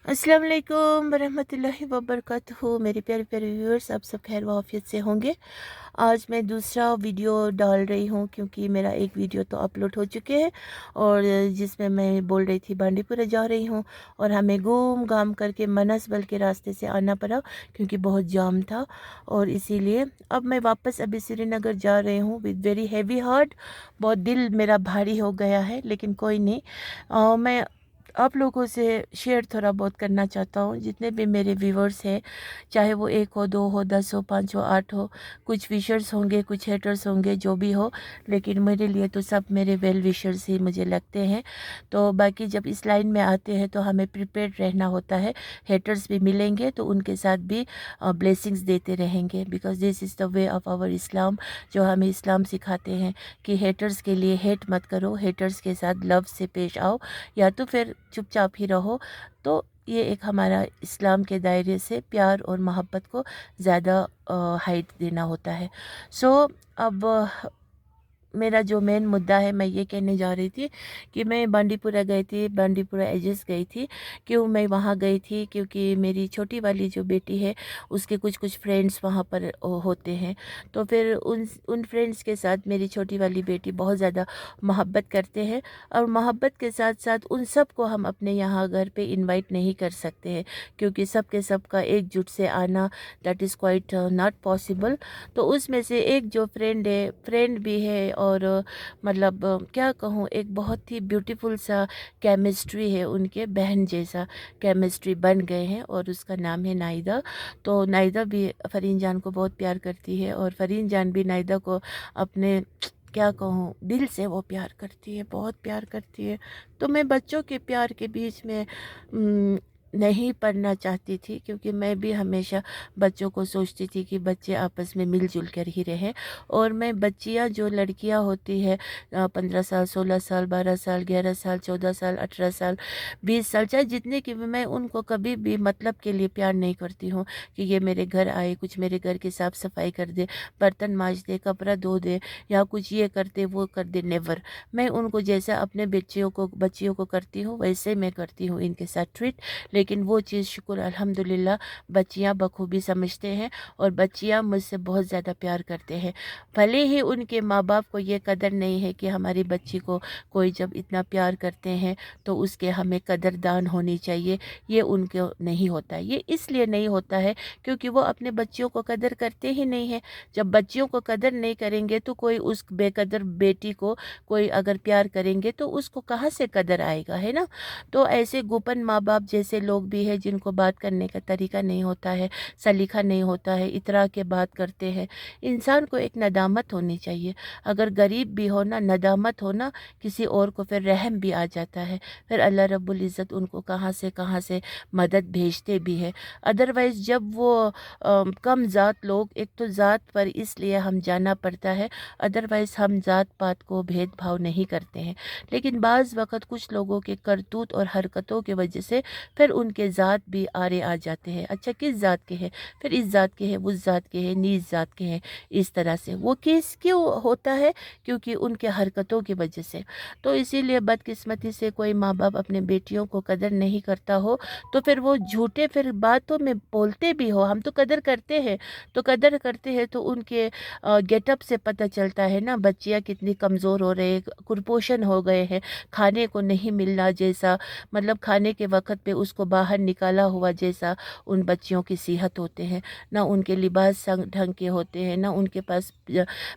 अस्सलाम वालेकुम वरहमतुल्लाहि वबरकातुहू। मेरे प्यारे प्यारे व्यूअर्स, आप सब खैर वाफियत से होंगे। आज मैं दूसरा वीडियो डाल रही हूँ क्योंकि मेरा एक वीडियो तो अपलोड हो चुके हैं और जिसमें मैं बोल रही थी बांडीपुरा जा रही हूँ और हमें घूम घाम करके मनसबल के रास्ते से आना पड़ा क्योंकि बहुत जाम था। और इसीलिए अब मैं वापस अभी श्रीनगर जा रही हूँ विद वेरी हैवी हार्ट। बहुत दिल मेरा भारी हो गया है, लेकिन कोई नहीं। मैं आप लोगों से शेयर थोड़ा बहुत करना चाहता हूँ। जितने भी मेरे व्यूवर्स हैं, चाहे वो एक हो, दो हो, 10 हो, 5 हो, 8 हो, कुछ विशर्स होंगे, कुछ हेटर्स होंगे, जो भी हो, लेकिन मेरे लिए तो सब मेरे वेल विशर्स ही मुझे लगते हैं। तो बाकी जब इस लाइन में आते हैं तो हमें प्रिपेयर्ड रहना होता है। हेटर्स भी मिलेंगे तो उनके साथ भी ब्लेसिंग्स देते रहेंगे, because this is the way of our Islam. जो हमें इस्लाम सिखाते हैं कि हेटर्स के लिए हेट मत करो, हेटर्स के साथ लव से पेश आओ, या तो फिर चुपचाप ही रहो। तो ये एक हमारा इस्लाम के दायरे से प्यार और मोहब्बत को ज़्यादा हाइट देना होता है। सो अब मेरा जो मेन मुद्दा है, मैं ये कहने जा रही थी कि मैं बांडीपुरा गई थी, बांडीपुरा एजेस गई थी। क्यों मैं वहाँ गई थी? क्योंकि मेरी छोटी वाली जो बेटी है, उसके कुछ कुछ फ्रेंड्स वहाँ पर होते हैं। तो फिर उन फ्रेंड्स के साथ मेरी छोटी वाली बेटी बहुत ज़्यादा मोहब्बत करते हैं, और मोहब्बत के साथ साथ उन सब को हम अपने यहाँ घर पे इनवाइट नहीं कर सकते हैं, क्योंकि सब के सब का एकजुट से आना that is quite not possible. तो उसमें से एक जो फ्रेंड भी है, और मतलब क्या कहूँ, एक बहुत ही ब्यूटीफुल सा केमिस्ट्री है, उनके बहन जैसा केमिस्ट्री बन गए हैं, और उसका नाम है नाइदा। तो नाइदा भी फरीन जान को बहुत प्यार करती है, और फरीन जान भी नाइदा को अपने, क्या कहूँ, दिल से वो प्यार करती है, बहुत प्यार करती है। तो मैं बच्चों के प्यार के बीच में नहीं पढ़ना चाहती थी, क्योंकि मैं भी हमेशा बच्चों को सोचती थी कि बच्चे आपस में मिलजुल कर ही रहें। और मैं बच्चियां, जो लड़कियां होती है 15 साल, 16 साल, 12 साल, 11 साल, 14 साल, 18 साल, 20 साल, चाहे जितने की भी, मैं उनको कभी भी मतलब के लिए प्यार नहीं करती हूँ कि ये मेरे घर आए, कुछ मेरे घर की साफ़ सफाई कर दे, बर्तन मांज दे, कपड़ा धो दे, या कुछ ये कर दे, वो कर दे। नेवर। मैं उनको जैसा अपने बच्चियों को करती हूँ, वैसे मैं करती हूँ इनके साथ ट्रीट। लेकिन वो चीज़, शुक्र अल्हम्दुलिल्लाह, बच्चियाँ बखूबी समझते हैं, और बच्चियाँ मुझसे बहुत ज़्यादा प्यार करते हैं। भले ही उनके माँ बाप को ये कदर नहीं है कि हमारी बच्ची को कोई जब इतना प्यार करते हैं तो उसके हमें कदरदान होनी चाहिए, ये उनको नहीं होता है। ये इसलिए नहीं होता है क्योंकि वो अपने बच्चियों को कदर करते ही नहीं है। जब बच्चियों को कदर नहीं करेंगे तो कोई उस बेकदर बेटी को कोई अगर प्यार करेंगे तो उसको कहाँ से कदर आएगा, है ना? तो ऐसे गोपन माँ बाप जैसे लोग भी हैं, जिनको बात करने का तरीका नहीं होता है, सलीका नहीं होता है, इतरा के बात करते हैं। इंसान को एक नदामत होनी चाहिए। अगर गरीब भी हो ना, नदामत हो ना, किसी और को फिर रहम भी आ जाता है, फिर अल्लाह रब्बुल इज़्ज़त उनको कहाँ से मदद भेजते भी है। अदरवाइज़ जब वो कम ज़ात लोग, एक तो ज़ात पर इसलिए हम जाना पड़ता है, अदरवाइज़ हम ज़ात पात को भेदभाव नहीं करते हैं। लेकिन बाज़ वक़्त कुछ लोगों के करतूत और हरकतों की वजह से फिर उनके ज़ात भी आरे आ जाते हैं। अच्छा, किस ज़ात के हैं? फिर इस ज़ात के हैं, उस ज़ात के हैं, नीच ज़ात के हैं, इस तरह से। वो केस क्यों होता है? क्योंकि उनके हरकतों की वजह से। तो इसीलिए बदकिस्मती से कोई माँ बाप अपने बेटियों को कदर नहीं करता हो, तो फिर वो झूठे फिर बातों में बोलते भी हो, हम तो कदर करते हैं, तो कदर करते हैं, तो उनके गेटअप से पता चलता है ना, बच्चियाँ कितनी कमज़ोर हो रहे हैं, कुपोषण हो गए हैं, खाने को नहीं मिलना जैसा, मतलब खाने के वक़्त पे उसको बाहर निकाला हुआ जैसा उन बच्चियों की सेहत होते हैं। ना उनके लिबास ढंग के होते हैं, ना उनके पास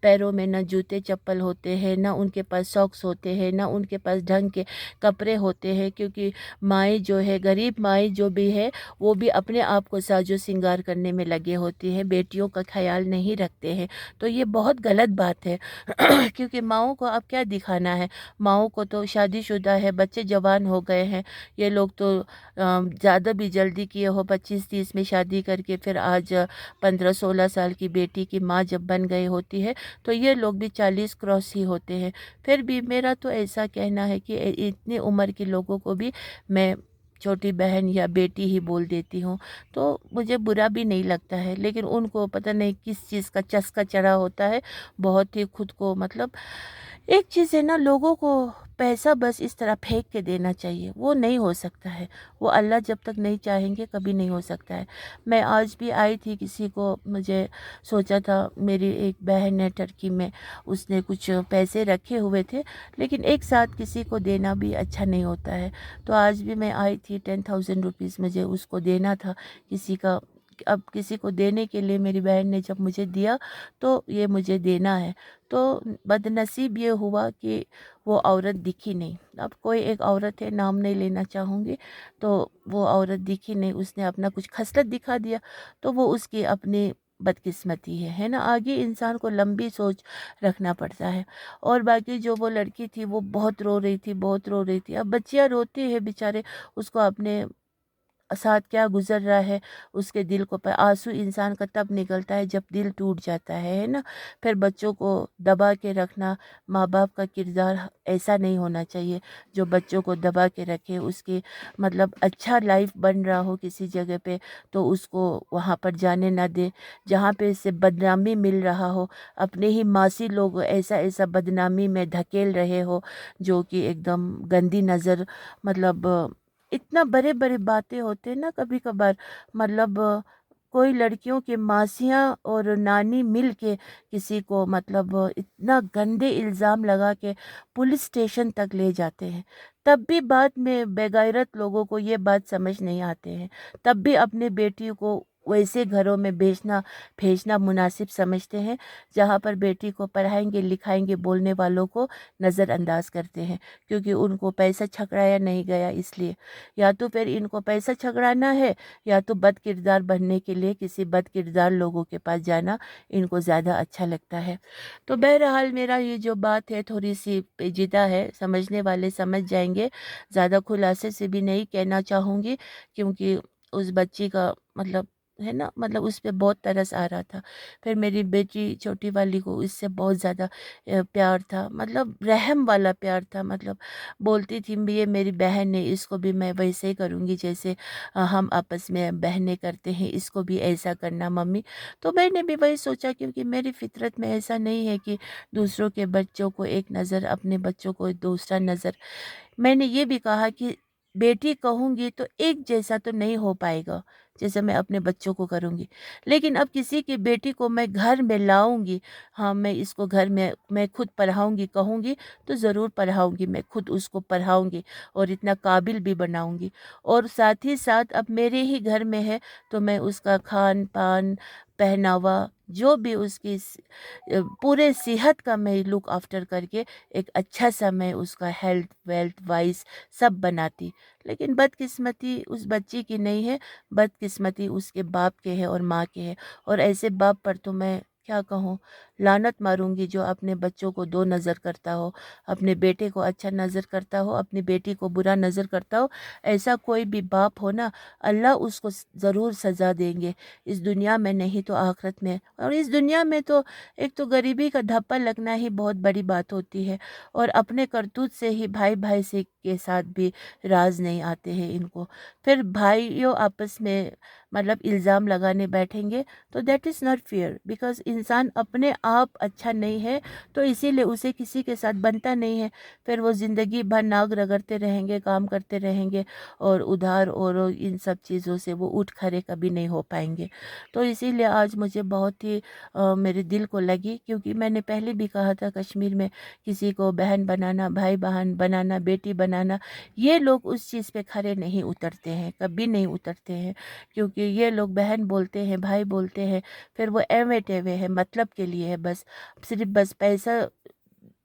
पैरों में ना जूते चप्पल होते हैं, ना उनके पास सॉक्स होते हैं, ना उनके पास ढंग के कपड़े होते हैं। क्योंकि माएँ जो है, गरीब माएँ जो भी है, वो भी अपने आप को साजो सिंगार करने में लगे होती हैं, बेटियों का ख्याल नहीं रखते हैं। तो ये बहुत गलत बात है। क्योंकि माँओं को अब क्या दिखाना है? माँओं को तो शादीशुदा है, बच्चे जवान हो गए हैं। ये लोग तो ज़्यादा भी जल्दी किए हो, 25-30 में शादी करके फिर आज 15-16 साल की बेटी की माँ जब बन गई होती है, तो ये लोग भी 40 क्रॉस ही होते हैं। फिर भी मेरा तो ऐसा कहना है कि इतनी उम्र के लोगों को भी मैं छोटी बहन या बेटी ही बोल देती हूँ, तो मुझे बुरा भी नहीं लगता है। लेकिन उनको पता नहीं किस चीज़ का चस्का चढ़ा होता है, बहुत ही खुद को, मतलब एक चीज़ है ना, लोगों को पैसा बस इस तरह फेंक के देना चाहिए, वो नहीं हो सकता है। वो अल्लाह जब तक नहीं चाहेंगे कभी नहीं हो सकता है। मैं आज भी आई थी, किसी को मुझे सोचा था, मेरी एक बहन है टर्की में, उसने कुछ पैसे रखे हुए थे, लेकिन एक साथ किसी को देना भी अच्छा नहीं होता है। तो आज भी मैं आई थी, 10,000 रुपीज़ मुझे उसको देना था किसी का। अब किसी को देने के लिए मेरी बहन ने जब मुझे दिया तो ये मुझे देना है। तो बदनसीब ये हुआ कि वो औरत दिखी नहीं। अब कोई एक औरत है, नाम नहीं लेना चाहूँगी, तो वो औरत दिखी नहीं, उसने अपना कुछ खसलत दिखा दिया, तो वो उसकी अपनी बदकिस्मती है ना। आगे इंसान को लंबी सोच रखना पड़ता है। और बाकी जो वो लड़की थी वो बहुत रो रही थी, बहुत रो रही थी। अब बच्चियाँ रोती है बेचारे, उसको अपने साथ क्या गुजर रहा है उसके दिल को पर आंसू इंसान का तब निकलता है जब दिल टूट जाता है ना। फिर बच्चों को दबा के रखना, माँ बाप का किरदार ऐसा नहीं होना चाहिए जो बच्चों को दबा के रखे। उसकी मतलब अच्छा लाइफ बन रहा हो किसी जगह पे तो उसको वहाँ पर जाने ना दे, जहाँ पे इससे बदनामी मिल रहा हो। अपने ही मासी लोग ऐसा ऐसा बदनामी में धकेल रहे हो जो कि एकदम गंदी नज़र, मतलब इतना बड़े बड़े बातें होते हैं ना कभी कभार। मतलब कोई लड़कियों की मासियाँ और नानी मिल के किसी को मतलब इतना गंदे इल्ज़ाम लगा के पुलिस स्टेशन तक ले जाते हैं। तब भी बाद में बेगैरत लोगों को ये बात समझ नहीं आते हैं, तब भी अपने बेटी को वैसे घरों में बेचना भेजना मुनासिब समझते हैं जहाँ पर बेटी को पढ़ाएंगे लिखाएंगे बोलने वालों को नज़रअंदाज करते हैं, क्योंकि उनको पैसा छकड़ाया नहीं गया इसलिए। या तो फिर इनको पैसा छकड़ाना है, या तो बद किरदार बनने के लिए किसी बद किरदार लोगों के पास जाना इनको ज़्यादा अच्छा लगता है। तो बहरहाल मेरा ये जो बात है थोड़ी सी पेचीदा है, समझने वाले समझ जाएंगे। ज़्यादा खुलासे से भी नहीं कहना चाहूँगी, क्योंकि उस बच्ची का मतलब है ना, मतलब उस पे बहुत तरस आ रहा था। फिर मेरी बेटी छोटी वाली को इससे बहुत ज़्यादा प्यार था, मतलब रहम वाला प्यार था। मतलब बोलती थी भी ये मेरी बहन है, इसको भी मैं वैसे ही करूँगी जैसे हम आपस में बहनें करते हैं, इसको भी ऐसा करना मम्मी। तो मैंने भी वही सोचा, क्योंकि मेरी फितरत में ऐसा नहीं है कि दूसरों के बच्चों को एक नज़र, अपने बच्चों को दूसरा नज़र। मैंने ये भी कहा कि बेटी कहूँगी तो एक जैसा तो नहीं हो पाएगा जैसे मैं अपने बच्चों को करूँगी, लेकिन अब किसी की बेटी को मैं घर में लाऊंगी, हाँ मैं इसको घर में मैं खुद पढ़ाऊंगी कहूँगी तो ज़रूर पढ़ाऊंगी, मैं खुद उसको पढ़ाऊंगी और इतना काबिल भी बनाऊंगी। और साथ ही साथ अब मेरे ही घर में है तो मैं उसका खान पान पहनावा जो भी उसकी पूरे सेहत का मैं लुक आफ्टर करके एक अच्छा सा मैं उसका हेल्थ वेल्थ वाइज सब बनाती। लेकिन बदकिस्मती उस बच्ची की नहीं है, बदकिस्मती उसके बाप के है और माँ के है। और ऐसे बाप पर तो मैं क्या कहूँ, लानत मारूंगी जो अपने बच्चों को दो नज़र करता हो, अपने बेटे को अच्छा नज़र करता हो, अपनी बेटी को बुरा नज़र करता हो। ऐसा कोई भी बाप हो ना, अल्लाह उसको ज़रूर सज़ा देंगे, इस दुनिया में नहीं तो आखिरत में। और इस दुनिया में तो एक तो गरीबी का धब्बा लगना ही बहुत बड़ी बात होती है, और अपने करतूत से ही भाई भाई से के साथ भी राज नहीं आते हैं इनको। फिर भाइयों आपस में मतलब इल्ज़ाम लगाने बैठेंगे तो that is not fair, because इंसान अपने आप अच्छा नहीं है तो इसीलिए उसे किसी के साथ बनता नहीं है। फिर वो ज़िंदगी भर नाक रगड़ते रहेंगे, काम करते रहेंगे, और उधार और इन सब चीज़ों से वो उठ खड़े कभी नहीं हो पाएंगे। तो इसीलिए आज मुझे बहुत ही मेरे दिल को लगी, क्योंकि मैंने पहले भी कहा था कश्मीर में किसी को बहन बनाना, भाई बहन बनाना, बेटी बनाना, ये लोग उस चीज़ पे खड़े नहीं उतरते हैं, कभी नहीं उतरते हैं। क्योंकि ये लोग बहन बोलते हैं, भाई बोलते हैं, फिर वो एवे टेवे है, मतलब के लिए है बस, सिर्फ बस पैसा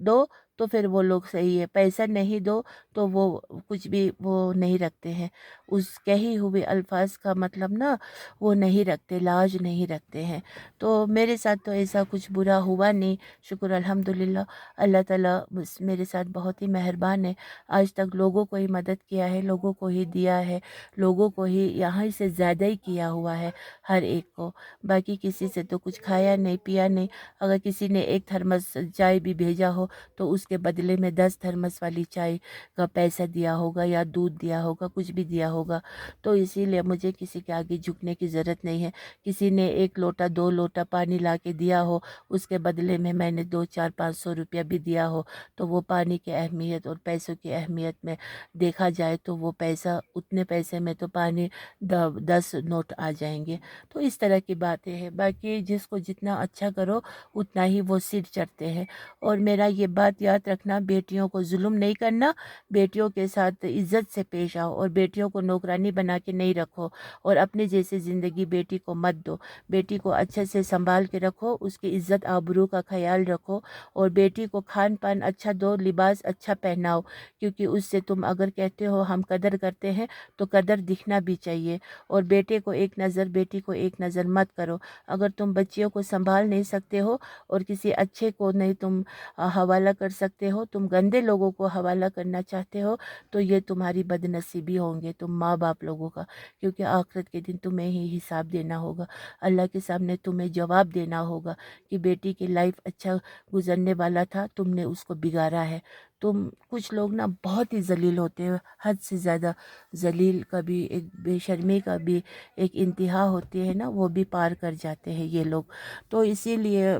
दो तो फिर वो लोग सही है, पैसा नहीं दो तो वो कुछ भी वो नहीं रखते हैं। उस कही हुए अल्फाज का मतलब ना वो नहीं रखते, लाज नहीं रखते हैं। तो मेरे साथ तो ऐसा कुछ बुरा हुआ नहीं, शुक्र अल्हम्दुलिल्लाह। अल्लाह ताला मेरे साथ बहुत ही मेहरबान है। आज तक लोगों को ही मदद किया है, लोगों को ही दिया है, लोगों को ही यहाँ से ज़्यादा ही किया हुआ है हर एक को। बाकी किसी से तो कुछ खाया नहीं पिया नहीं। अगर किसी ने एक थर्मस चाय भी भेजा हो तो उसके बदले में 10 थर्मस वाली चाय का पैसा दिया होगा या दूध दिया होगा, कुछ भी दिया होगा। तो इसीलिए मुझे किसी के आगे झुकने की ज़रूरत नहीं है। किसी ने 1 लोटा 2 लोटा पानी ला के दिया हो, उसके बदले में मैंने 2 4 500 रुपया भी दिया हो, तो वो पानी की अहमियत और पैसों की अहमियत में देखा जाए तो वो पैसा, उतने पैसे में तो पानी 10 नोट आ जाएंगे। तो इस तरह की बातें हैं। बाकी जिसको जितना अच्छा करो उतना ही वो सिर चढ़ते हैं। और मेरा ये बात याद रखना, बेटियों को जुल्म नहीं करना, बेटियों के साथ इज्जत से पेश आओ और बेटियों को नौकरानी बना के नहीं रखो और अपने जैसी ज़िंदगी बेटी को मत दो। बेटी को अच्छे से संभाल के रखो, उसकी इज्जत आबरू का ख्याल रखो और बेटी को खान पान अच्छा दो, लिबास अच्छा पहनाओ, क्योंकि उससे तुम अगर कहते हो हम कदर करते हैं तो कदर दिखना भी चाहिए। और बेटे को एक नज़र, बेटी को एक नज़र मत करो। अगर तुम बच्चियों को संभाल नहीं सकते हो और किसी अच्छे को नहीं तुम हवाला कर सकते हो, तुम गंदे लोगों को हवाला करना चाहते हो, तो ये तुम्हारी बदनसीबी होंगे तुम माँ बाप लोगों का, क्योंकि आखिरत के दिन तुम्हें ही हिसाब देना होगा। अल्लाह के सामने तुम्हें जवाब देना होगा कि बेटी की लाइफ अच्छा गुजरने वाला था, तुमने उसको बिगाड़ा है। तुम कुछ लोग ना बहुत ही जलील होते हैं, हद से ज़्यादा जलील, कभी एक बेशर्मी का भी एक इंतहा होती है ना, वो भी पार कर जाते हैं ये लोग। तो इसीलिए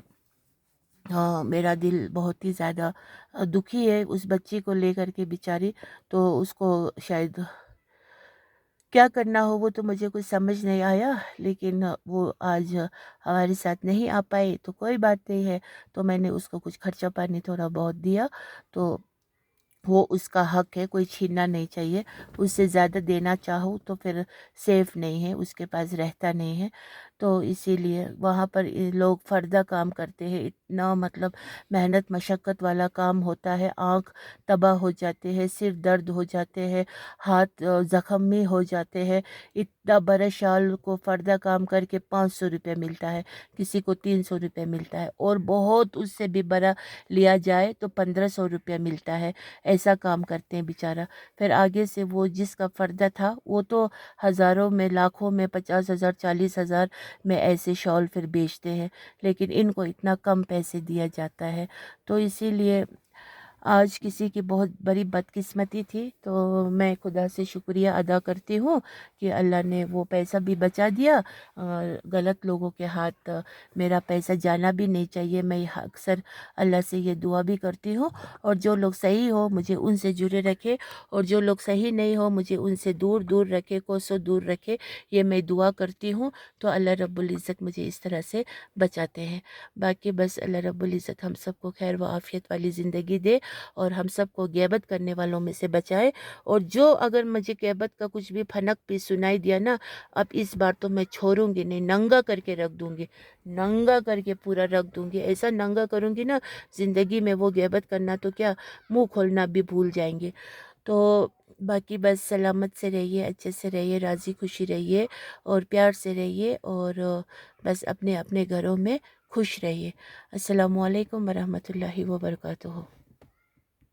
मेरा दिल बहुत ही ज़्यादा दुखी है उस बच्ची को लेकर के बेचारी। तो उसको शायद क्या करना हो वो तो मुझे कुछ समझ नहीं आया, लेकिन वो आज हमारे साथ नहीं आ पाई तो कोई बात नहीं है। तो मैंने उसको कुछ खर्चा पानी थोड़ा बहुत दिया, तो वो उसका हक है, कोई छीनना नहीं चाहिए। उससे ज़्यादा देना चाहूँ तो फिर सेफ़ नहीं है, उसके पास रहता नहीं है। तो इसीलिए वहाँ पर लोग फ़र्दा काम करते हैं, इतना मतलब मेहनत मशक्क़त वाला काम होता है, आँख तबाह हो जाते हैं, सिर दर्द हो जाते हैं, हाथ ज़ख्मी हो जाते हैं। इतना बड़ा शाल को फ़र्दा काम करके 500 रुपये मिलता है, किसी को 300 रुपये मिलता है, और बहुत उससे भी बड़ा लिया जाए तो 1500 रुपया मिलता है। ऐसा काम करते हैं बेचारा। फिर आगे से वो जिसका फ़र्दा था वो तो हज़ारों में, लाखों में, 50,000 40,000 में ऐसे शॉल फिर बेचते हैं, लेकिन इनको इतना कम पैसे दिया जाता है। तो इसीलिए आज किसी की बहुत बड़ी बदकिस्मती थी, तो मैं खुदा से शुक्रिया अदा करती हूँ कि अल्लाह ने वो पैसा भी बचा दिया। गलत लोगों के हाथ मेरा पैसा जाना भी नहीं चाहिए। मैं अक्सर अल्लाह से ये दुआ भी करती हूँ, और जो लोग सही हो मुझे उनसे जुड़े रखे, और जो लोग सही नहीं हो मुझे उनसे दूर दूर रखे, कोसों दूर रखे, ये मैं दुआ करती हूँ। तो अल्लाह रब्बुल इज़्ज़त मुझे इस तरह से बचाते हैं। बाकी बस अल्लाह रब्बुल इज़्ज़त हम सबको खैर व आफ़ियत वाली ज़िंदगी दे और हम सबको ग़ैबत करने वालों में से बचाए। और जो अगर मुझे ग़ैबत का कुछ भी फनक भी सुनाई दिया ना, अब इस बार तो मैं छोड़ूंगी नहीं, नंगा करके रख दूंगी, नंगा करके पूरा रख दूंगी। ऐसा नंगा करूंगी ना, ज़िंदगी में वो ग़ैबत करना तो क्या, मुंह खोलना भी भूल जाएंगे। तो बाकी बस सलामत से रहिए, अच्छे से रहिए, राज़ी खुशी रहिए और प्यार से रहिए, और बस अपने अपने घरों में खुश रहिए। अस्सलामु अलैकुम वरहमतुल्लाहि वबरकातुहू।